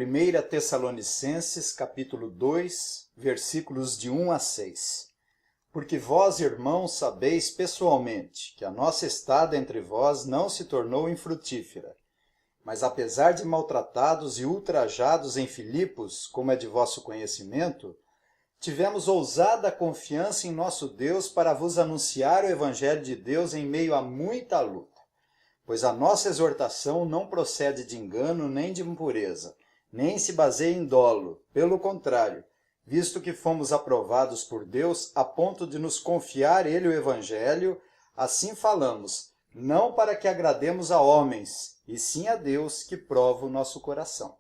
1 Tessalonicenses, capítulo 2, versículos de 1 a 6. Porque vós, irmãos, sabeis pessoalmente que a nossa estada entre vós não se tornou infrutífera. Mas apesar de maltratados e ultrajados em Filipos, como é de vosso conhecimento, tivemos ousada confiança em nosso Deus para vos anunciar o Evangelho de Deus em meio a muita luta. Pois a nossa exortação não procede de engano nem de impureza, nem se baseia em dolo. Pelo contrário, visto que fomos aprovados por Deus a ponto de nos confiar Ele o Evangelho, assim falamos, não para que agrademos a homens, e sim a Deus que prova o nosso coração.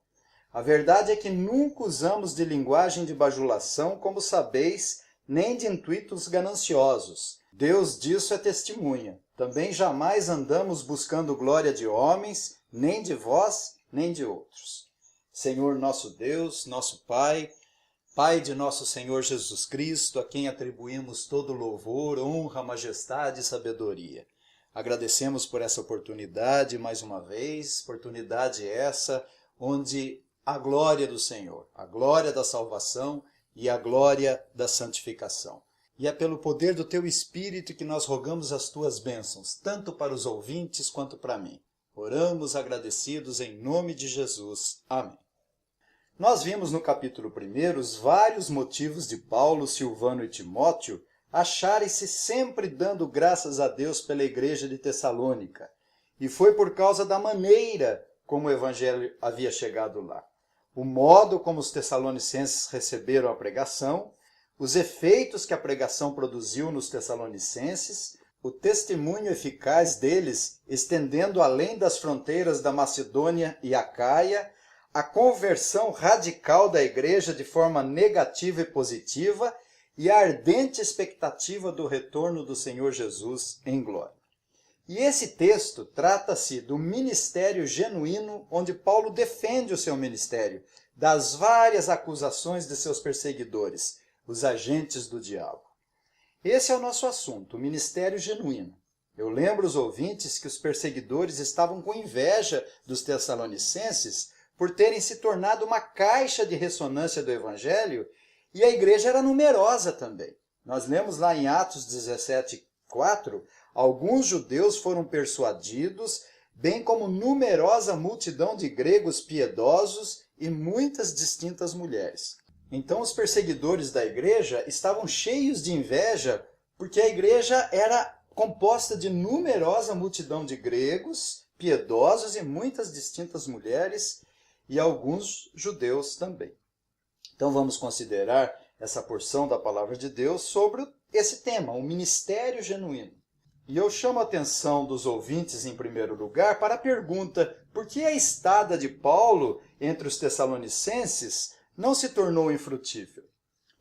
A verdade é que nunca usamos de linguagem de bajulação, como sabeis, nem de intuitos gananciosos. Deus disso é testemunha. Também jamais andamos buscando glória de homens, nem de vós, nem de outros. Senhor nosso Deus, nosso Pai, Pai de nosso Senhor Jesus Cristo, a quem atribuímos todo louvor, honra, majestade e sabedoria. Agradecemos por essa oportunidade mais uma vez, oportunidade essa onde a glória do Senhor, a glória da salvação e a glória da santificação. E é pelo poder do Teu Espírito que nós rogamos as Tuas bênçãos, tanto para os ouvintes quanto para mim. Oramos agradecidos em nome de Jesus. Amém. Nós vimos no capítulo 1 os vários motivos de Paulo, Silvano e Timóteo acharem-se sempre dando graças a Deus pela igreja de Tessalônica. E foi por causa da maneira como o evangelho havia chegado lá. O modo como os tessalonicenses receberam a pregação, os efeitos que a pregação produziu nos tessalonicenses, o testemunho eficaz deles estendendo além das fronteiras da Macedônia e Acaia, a conversão radical da igreja de forma negativa e positiva e a ardente expectativa do retorno do Senhor Jesus em glória. E esse texto trata-se do ministério genuíno, onde Paulo defende o seu ministério das várias acusações de seus perseguidores, os agentes do diabo. Esse é o nosso assunto, o ministério genuíno. Eu lembro os ouvintes que os perseguidores estavam com inveja dos tessalonicenses por terem se tornado uma caixa de ressonância do evangelho, e a igreja era numerosa também. Nós lemos lá em Atos 17:4, alguns judeus foram persuadidos, bem como numerosa multidão de gregos piedosos e muitas distintas mulheres. Então os perseguidores da igreja estavam cheios de inveja, porque a igreja era composta de numerosa multidão de gregos, piedosos e muitas distintas mulheres, e alguns judeus também. Então vamos considerar essa porção da palavra de Deus sobre esse tema, o ministério genuíno. E eu chamo a atenção dos ouvintes, em primeiro lugar, para a pergunta: por que a estada de Paulo entre os tessalonicenses não se tornou infrutífera?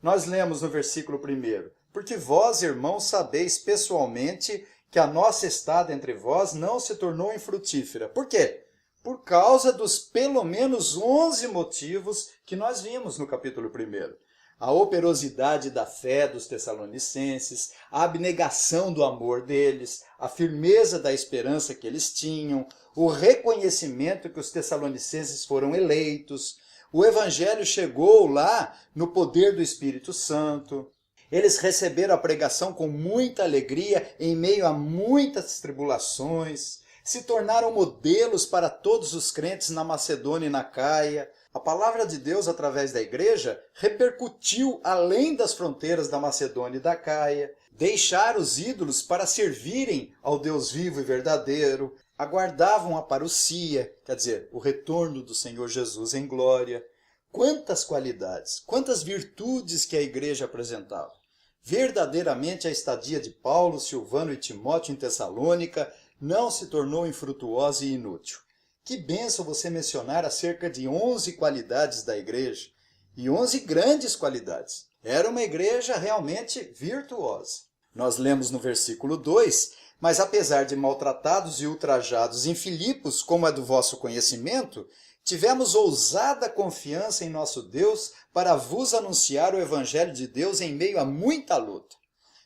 Nós lemos no versículo 1, porque vós, irmãos, sabeis pessoalmente que a nossa estada entre vós não se tornou infrutífera. Por quê? Por causa dos pelo menos 11 motivos que nós vimos no capítulo 1. A operosidade da fé dos tessalonicenses, a abnegação do amor deles, a firmeza da esperança que eles tinham, o reconhecimento que os tessalonicenses foram eleitos. O evangelho chegou lá no poder do Espírito Santo. Eles receberam a pregação com muita alegria em meio a muitas tribulações. Se tornaram modelos para todos os crentes na Macedônia e na Acaia. A palavra de Deus, através da igreja, repercutiu além das fronteiras da Macedônia e da Acaia. Deixaram os ídolos para servirem ao Deus vivo e verdadeiro. Aguardavam a parousia, quer dizer, o retorno do Senhor Jesus em glória. Quantas qualidades, quantas virtudes que a igreja apresentava. Verdadeiramente a estadia de Paulo, Silvano e Timóteo em Tessalônica não se tornou infrutuosa e inútil. Que bênção você mencionar acerca de 11 qualidades da igreja, e 11 grandes qualidades. Era uma igreja realmente virtuosa. Nós lemos no versículo 2, mas apesar de maltratados e ultrajados em Filipos, como é do vosso conhecimento, tivemos ousada confiança em nosso Deus para vos anunciar o Evangelho de Deus em meio a muita luta.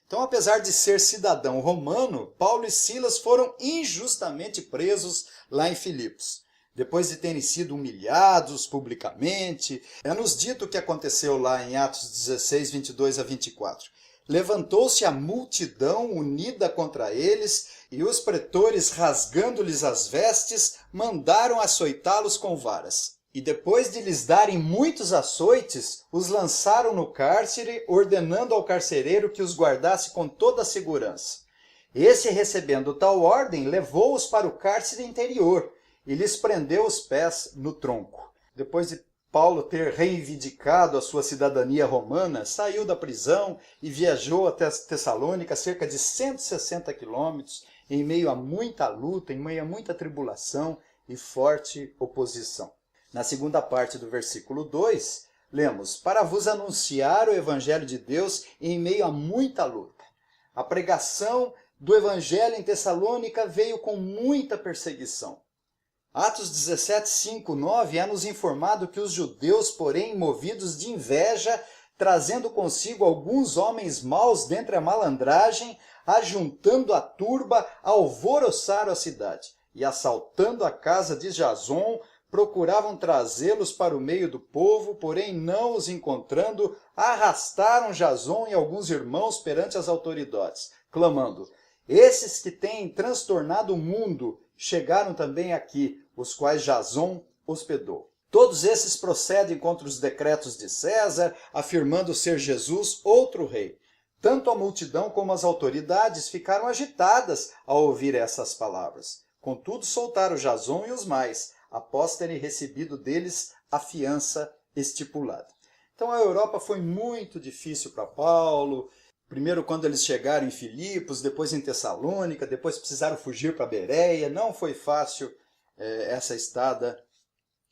Então, apesar de ser cidadão romano, Paulo e Silas foram injustamente presos lá em Filipos. depois de terem sido humilhados publicamente. É-nos dito o que aconteceu lá em Atos 16, 22 a 24. Levantou-se a multidão unida contra eles, e os pretores, rasgando-lhes as vestes, mandaram açoitá-los com varas. E depois de lhes darem muitos açoites, os lançaram no cárcere, ordenando ao carcereiro que os guardasse com toda a segurança. Esse, recebendo tal ordem, levou-os para o cárcere interior e lhes prendeu os pés no tronco. Depois de Paulo ter reivindicado a sua cidadania romana, saiu da prisão e viajou até Tessalônica, cerca de 160 quilômetros, em meio a muita luta, em meio a muita tribulação e forte oposição. Na segunda parte do versículo 2, lemos: para vos anunciar o evangelho de Deus em meio a muita luta. A pregação do evangelho em Tessalônica veio com muita perseguição. Atos 17, 5, 9 é-nos informado que os judeus, porém, movidos de inveja, trazendo consigo alguns homens maus dentre a malandragem, ajuntando a turba, alvoroçaram a cidade, e assaltando a casa de Jason, procuravam trazê-los para o meio do povo, porém não os encontrando, arrastaram Jason e alguns irmãos perante as autoridades, clamando: esses que têm transtornado o mundo chegaram também aqui, os quais Jason hospedou. Todos esses procedem contra os decretos de César, afirmando ser Jesus outro rei. Tanto a multidão como as autoridades ficaram agitadas ao ouvir essas palavras. Contudo, soltaram Jason e os mais, após terem recebido deles a fiança estipulada. Então a Europa foi muito difícil para Paulo. Primeiro quando eles chegaram em Filipos, depois em Tessalônica, depois precisaram fugir para Bereia. Não foi fácil essa estada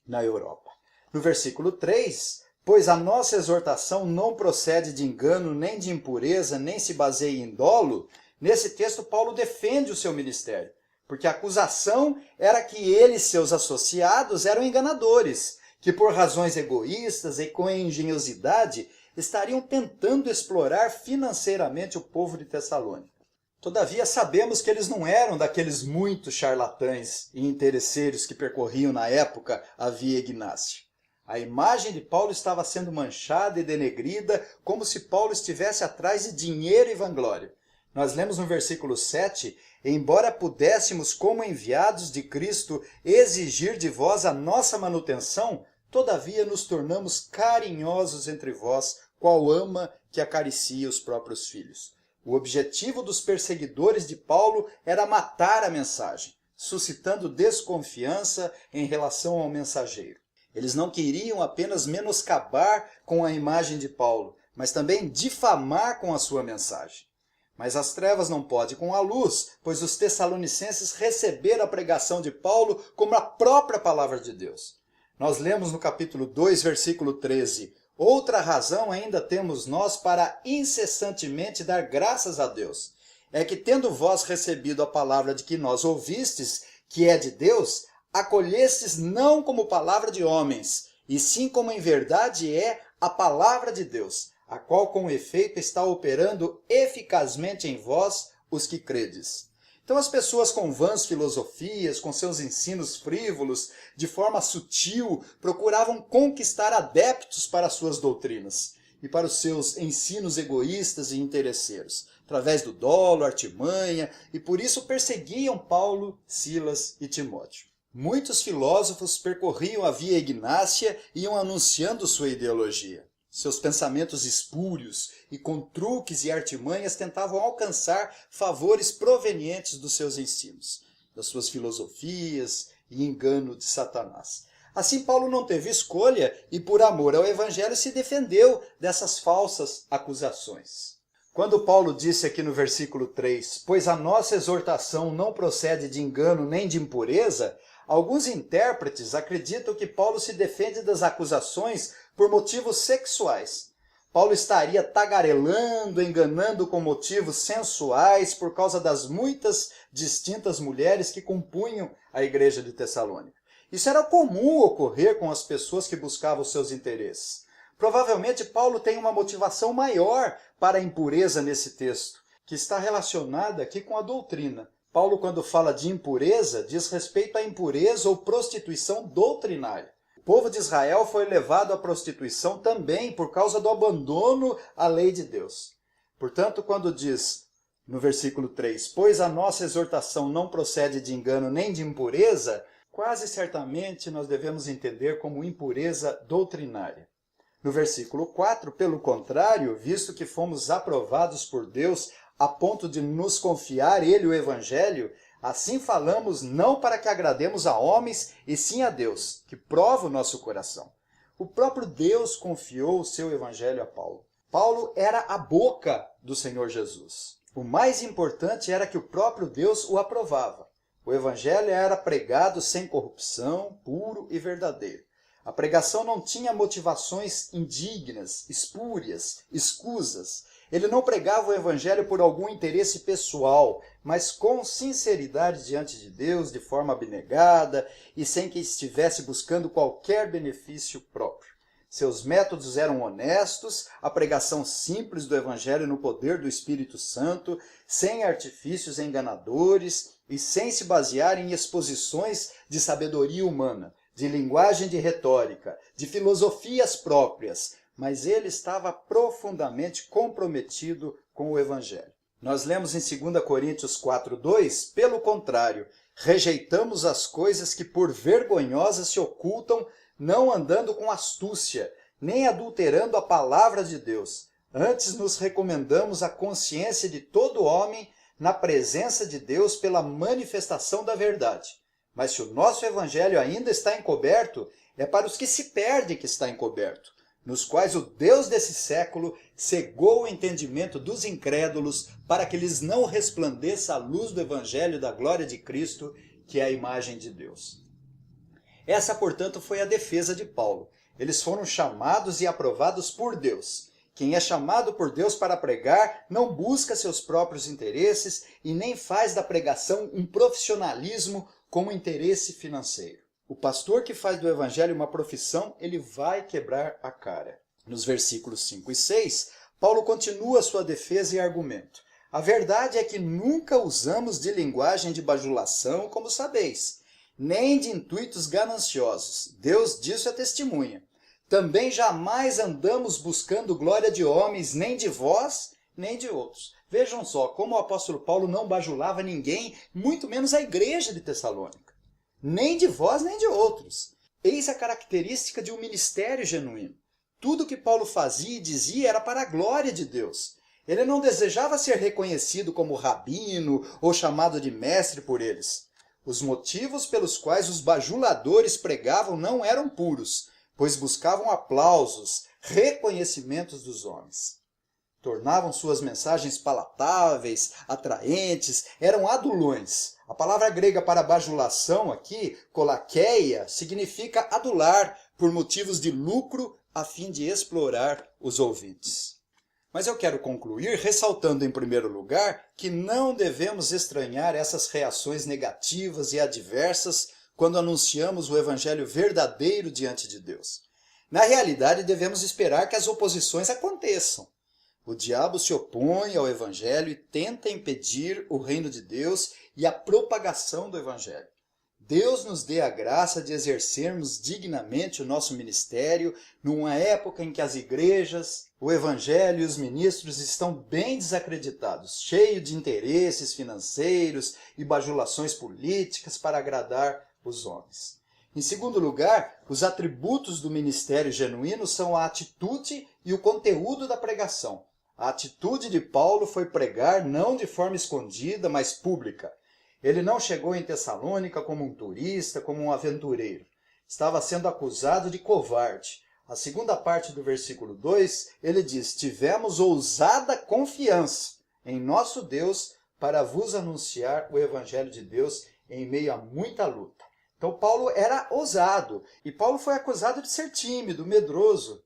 na Europa. No versículo 3, pois a nossa exortação não procede de engano, nem de impureza, nem se baseia em dolo. Nesse texto Paulo defende o seu ministério, porque a acusação era que ele e seus associados eram enganadores, que por razões egoístas e com engenhosidade estariam tentando explorar financeiramente o povo de Tessalônica. Todavia, sabemos que eles não eram daqueles muitos charlatães e interesseiros que percorriam na época a Via Ignácia. A imagem de Paulo estava sendo manchada e denegrida como se Paulo estivesse atrás de dinheiro e vanglória. Nós lemos no versículo 7, embora pudéssemos, como enviados de Cristo, exigir de vós a nossa manutenção, todavia nos tornamos carinhosos entre vós, qual ama que acaricia os próprios filhos. O objetivo dos perseguidores de Paulo era matar a mensagem, suscitando desconfiança em relação ao mensageiro. Eles não queriam apenas menoscabar com a imagem de Paulo, mas também difamar com a sua mensagem. Mas as trevas não podem com a luz, pois os tessalonicenses receberam a pregação de Paulo como a própria palavra de Deus. Nós lemos no capítulo 2, versículo 13, outra razão ainda temos nós para incessantemente dar graças a Deus. É que tendo vós recebido a palavra de que nós ouvistes, que é de Deus, acolhestes não como palavra de homens, e sim como em verdade é a palavra de Deus, a qual com efeito está operando eficazmente em vós, os que credes. Então as pessoas com vãs filosofias, com seus ensinos frívolos, de forma sutil, procuravam conquistar adeptos para suas doutrinas e para os seus ensinos egoístas e interesseiros, através do dolo, artimanha, e por isso perseguiam Paulo, Silas e Timóteo. Muitos filósofos percorriam a Via Ignácia e iam anunciando sua ideologia. Seus pensamentos espúrios e com truques e artimanhas tentavam alcançar favores provenientes dos seus ensinos, das suas filosofias e engano de Satanás. Assim, Paulo não teve escolha e, por amor ao Evangelho, se defendeu dessas falsas acusações. Quando Paulo disse aqui no versículo 3, pois a nossa exortação não procede de engano nem de impureza, alguns intérpretes acreditam que Paulo se defende das acusações por motivos sexuais. Paulo estaria tagarelando, enganando com motivos sensuais por causa das muitas distintas mulheres que compunham a igreja de Tessalônica. Isso era comum ocorrer com as pessoas que buscavam seus interesses. Provavelmente Paulo tem uma motivação maior para a impureza nesse texto, que está relacionada aqui com a doutrina, Paulo, quando fala de impureza, diz respeito à impureza ou prostituição doutrinária. O povo de Israel foi levado à prostituição também por causa do abandono à lei de Deus. Portanto, quando diz no versículo 3, pois a nossa exortação não procede de engano nem de impureza, quase certamente nós devemos entender como impureza doutrinária. No versículo 4, pelo contrário, visto que fomos aprovados por Deus a ponto de nos confiar Ele o Evangelho, assim falamos não para que agrademos a homens, e sim a Deus, que prova o nosso coração. O próprio Deus confiou o seu Evangelho a Paulo. Paulo era a boca do Senhor Jesus. O mais importante era que o próprio Deus o aprovava. O Evangelho era pregado sem corrupção, puro e verdadeiro. A pregação não tinha motivações indignas, espúrias, escusas. Ele não pregava o Evangelho por algum interesse pessoal, mas com sinceridade diante de Deus, de forma abnegada e sem que estivesse buscando qualquer benefício próprio. Seus métodos eram honestos, a pregação simples do Evangelho no poder do Espírito Santo, sem artifícios enganadores e sem se basear em exposições de sabedoria humana, de linguagem de retórica, de filosofias próprias, mas ele estava profundamente comprometido com o Evangelho. Nós lemos em 2 Coríntios 4:2, pelo contrário, rejeitamos as coisas que por vergonhosas se ocultam, não andando com astúcia, nem adulterando a palavra de Deus. Antes nos recomendamos a consciência de todo homem na presença de Deus pela manifestação da verdade. Mas se o nosso Evangelho ainda está encoberto, é para os que se perdem que está encoberto, nos quais o Deus desse século cegou o entendimento dos incrédulos para que lhes não resplandeça a luz do Evangelho da glória de Cristo, que é a imagem de Deus. Essa, portanto, foi a defesa de Paulo. Eles foram chamados e aprovados por Deus. Quem é chamado por Deus para pregar não busca seus próprios interesses e nem faz da pregação um profissionalismo com interesse financeiro. O pastor que faz do Evangelho uma profissão, ele vai quebrar a cara. Nos versículos 5 e 6, Paulo continua sua defesa e argumento. A verdade é que nunca usamos de linguagem de bajulação, como sabeis, nem de intuitos gananciosos. Deus disso é testemunha. Também jamais andamos buscando glória de homens, nem de vós, nem de outros. Vejam só, como o apóstolo Paulo não bajulava ninguém, muito menos a igreja de Tessalônica. Nem de vós, nem de outros. Eis a característica de um ministério genuíno. Tudo que Paulo fazia e dizia era para a glória de Deus. Ele não desejava ser reconhecido como rabino ou chamado de mestre por eles. Os motivos pelos quais os bajuladores pregavam não eram puros, pois buscavam aplausos, reconhecimentos dos homens. Tornavam suas mensagens palatáveis, atraentes, eram adulões. A palavra grega para bajulação aqui, kolakeia, significa adular por motivos de lucro a fim de explorar os ouvintes. Mas eu quero concluir ressaltando em primeiro lugar que não devemos estranhar essas reações negativas e adversas quando anunciamos o evangelho verdadeiro diante de Deus. Na realidade, devemos esperar que as oposições aconteçam. O diabo se opõe ao evangelho e tenta impedir o reino de Deus e a propagação do evangelho. Deus nos dê a graça de exercermos dignamente o nosso ministério numa época em que as igrejas, o evangelho e os ministros estão bem desacreditados, cheios de interesses financeiros e bajulações políticas para agradar os homens. Em segundo lugar, os atributos do ministério genuíno são a atitude e o conteúdo da pregação. A atitude de Paulo foi pregar não de forma escondida, mas pública. Ele não chegou em Tessalônica como um turista, como um aventureiro. Estava sendo acusado de covarde. A segunda parte do versículo 2, ele diz: tivemos ousada confiança em nosso Deus para vos anunciar o evangelho de Deus em meio a muita luta. Então Paulo era ousado, e Paulo foi acusado de ser tímido, medroso.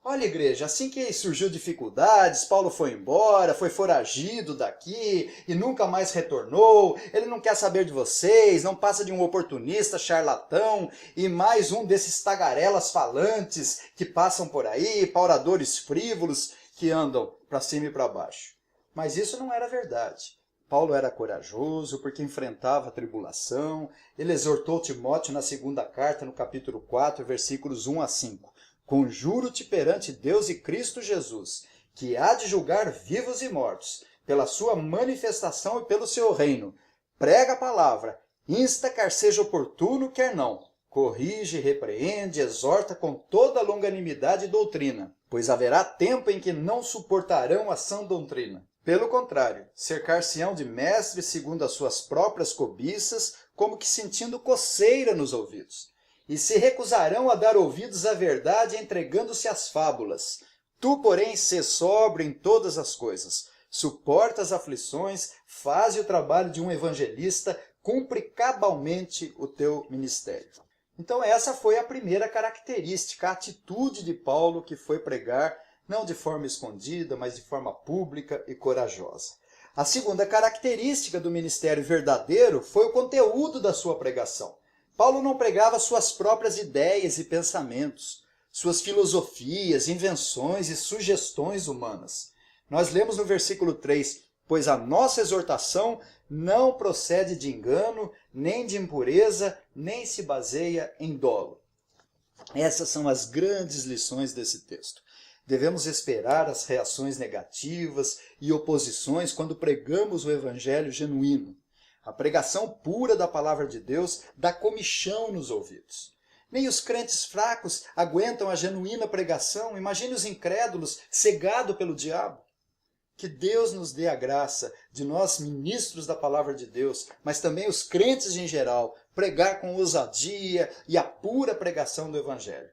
Olha, igreja, assim que surgiu dificuldades, Paulo foi embora, foi foragido daqui e nunca mais retornou. Ele não quer saber de vocês, não passa de um oportunista, charlatão e mais um desses tagarelas falantes que passam por aí, pauradores frívolos que andam para cima e para baixo. Mas isso não era verdade. Paulo era corajoso porque enfrentava a tribulação. Ele exortou Timóteo na segunda carta, no capítulo 4, versículos 1 a 5. Conjuro-te perante Deus e Cristo Jesus, que há de julgar vivos e mortos, pela sua manifestação e pelo seu reino. Prega a palavra, insta quer seja oportuno, quer não. Corrige, repreende, exorta com toda longanimidade e doutrina, pois haverá tempo em que não suportarão a sã doutrina. Pelo contrário, cercar-se-ão de mestres segundo as suas próprias cobiças, como que sentindo coceira nos ouvidos. E se recusarão a dar ouvidos à verdade, entregando-se às fábulas. Tu, porém, sê sóbrio em todas as coisas. Suporta as aflições, faze o trabalho de um evangelista, cumpre cabalmente o teu ministério. Então essa foi a primeira característica, a atitude de Paulo que foi pregar, não de forma escondida, mas de forma pública e corajosa. A segunda característica do ministério verdadeiro foi o conteúdo da sua pregação. Paulo não pregava suas próprias ideias e pensamentos, suas filosofias, invenções e sugestões humanas. Nós lemos no versículo 3, pois a nossa exortação não procede de engano, nem de impureza, nem se baseia em dolo. Essas são as grandes lições desse texto. Devemos esperar as reações negativas e oposições quando pregamos o evangelho genuíno. A pregação pura da palavra de Deus dá comichão nos ouvidos. Nem os crentes fracos aguentam a genuína pregação. Imagine os incrédulos cegados pelo diabo. Que Deus nos dê a graça de nós, ministros da palavra de Deus, mas também os crentes em geral, pregar com ousadia e a pura pregação do evangelho.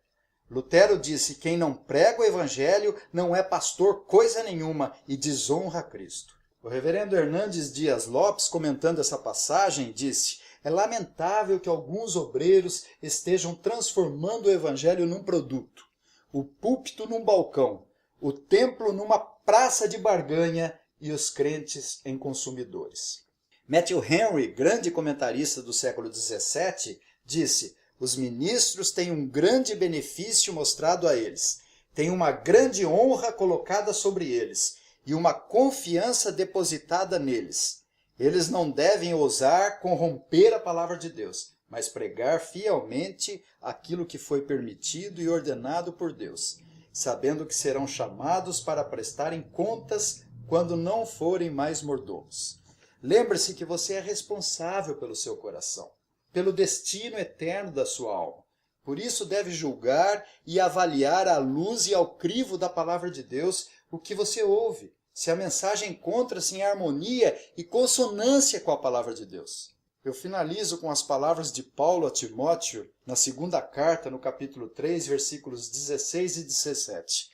Lutero disse, quem não prega o evangelho não é pastor coisa nenhuma e desonra a Cristo. O reverendo Hernandes Dias Lopes, comentando essa passagem, disse, é lamentável que alguns obreiros estejam transformando o evangelho num produto, o púlpito num balcão, o templo numa praça de barganha e os crentes em consumidores. Matthew Henry, grande comentarista do século XVII, disse, os ministros têm um grande benefício mostrado a eles, têm uma grande honra colocada sobre eles e uma confiança depositada neles. Eles não devem ousar corromper a palavra de Deus, mas pregar fielmente aquilo que foi permitido e ordenado por Deus, sabendo que serão chamados para prestarem contas quando não forem mais mordomos. Lembre-se que você é responsável pelo seu coração, pelo destino eterno da sua alma. Por isso deve julgar e avaliar à luz e ao crivo da palavra de Deus o que você ouve, se a mensagem encontra-se em harmonia e consonância com a palavra de Deus. Eu finalizo com as palavras de Paulo a Timóteo, na segunda carta, no capítulo 3, versículos 16 e 17.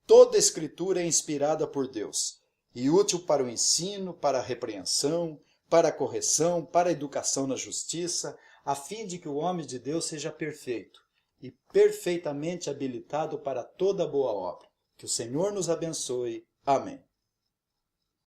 Toda escritura é inspirada por Deus, e útil para o ensino, para a repreensão, para a correção, para a educação na justiça, a fim de que o homem de Deus seja perfeito e perfeitamente habilitado para toda boa obra. Que o Senhor nos abençoe. Amém.